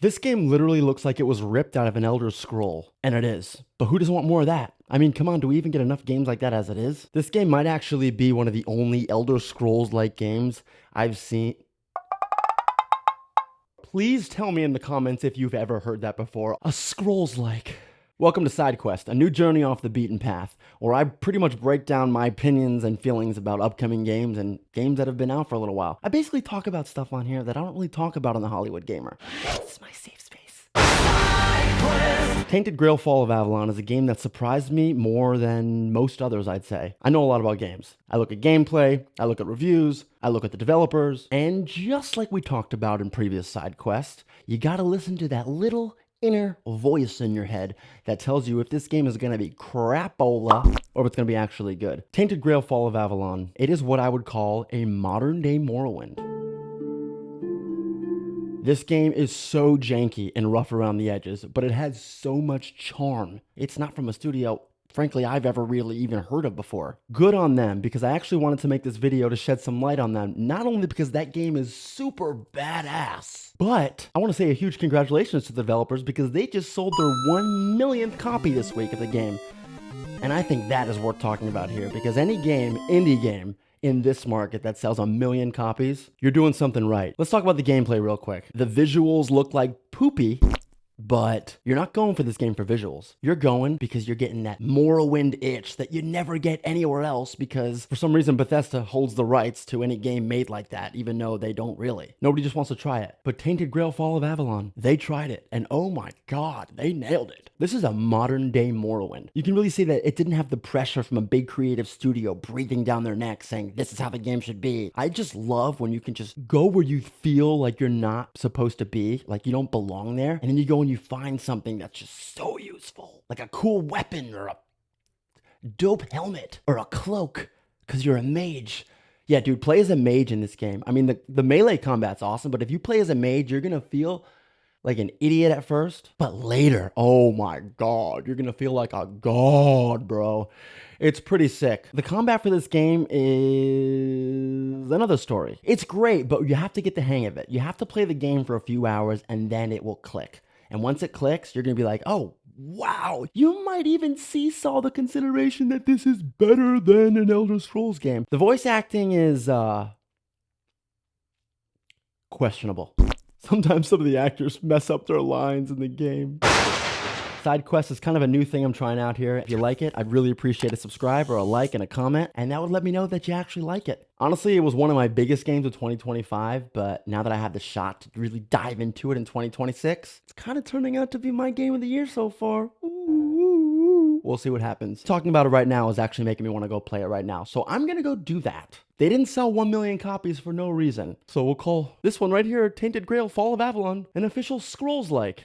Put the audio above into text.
This game literally looks like it was ripped out of an Elder Scroll, and it is. But who doesn't want more of that? I mean, come on, do we even get enough games like that as it is? This game might actually be one of the only Elder Scrolls-like games I've seen. Please tell me in the comments if you've ever heard that before. A Scrolls-like. Welcome to SideQuest, a new journey off the beaten path, where I pretty much break down my opinions and feelings about upcoming games and games that have been out for a little while. I basically talk about stuff on here that I don't really talk about on The Hollywood Gamer. This is my safe space. Tainted Grail Fall of Avalon is a game that surprised me more than most others, I'd say. I know a lot about games. I look at gameplay, I look at reviews, I look at the developers, and just like we talked about in previous SideQuest, you gotta listen to that little inner voice in your head that tells you if this game is going to be crapola or if it's going to be actually good. Tainted Grail Fall of Avalon, it is what I would call a modern day Morrowind. This game is so janky and rough around the edges, but it has so much charm. It's not from a studio, frankly, I've ever really even heard of before. Good on them, because I actually wanted to make this video to shed some light on them, not only because that game is super badass, but I want to say a huge congratulations to the developers because they just sold their 1 millionth copy this week of the game. And I think that is worth talking about here, because any game, indie game, in this market that sells 1 million copies, you're doing something right. Let's talk about the gameplay real quick. The visuals look like poopy, but you're not going for this game for visuals. You're going because you're getting that Morrowind itch that you never get anywhere else because for some reason Bethesda holds the rights to any game made like that, even though they don't really. Nobody just wants to try it. But Tainted Grail Fall of Avalon, they tried it, and oh my god, they nailed it. This is a modern day Morrowind. You can really see that it didn't have the pressure from a big creative studio breathing down their neck saying, this is how the game should be. I just love when you can just go where you feel like you're not supposed to be, like you don't belong there, and then you go and you find something that's just so useful, like a cool weapon or a dope helmet or a cloak, because you're a mage. Yeah, dude, play as a mage in this game. I mean, the melee combat's awesome, but if you play as a mage, you're gonna feel like an idiot at first, but later, oh my god, you're gonna feel like a god, bro. It's pretty sick. The combat for this game is another story. It's great, but you have to get the hang of it. You have to play the game for a few hours and then it will click. And once it clicks, you're gonna be like, oh, wow. You might even seesaw the consideration that this is better than an Elder Scrolls game. The voice acting is, questionable. Sometimes some of the actors mess up their lines in the game. SideQuest is kind of a new thing I'm trying out here. If you like it, I'd really appreciate a subscribe or a like and a comment, and that would let me know that you actually like it. Honestly, it was one of my biggest games of 2025, but now that I have the shot to really dive into it in 2026, it's kind of turning out to be my game of the year so far. Ooh. We'll see what happens. Talking about it right now is actually making me want to go play it right now, so I'm gonna go do that. They didn't sell 1 million copies for no reason, so we'll call this one right here Tainted Grail Fall of Avalon an official Scrolls-like.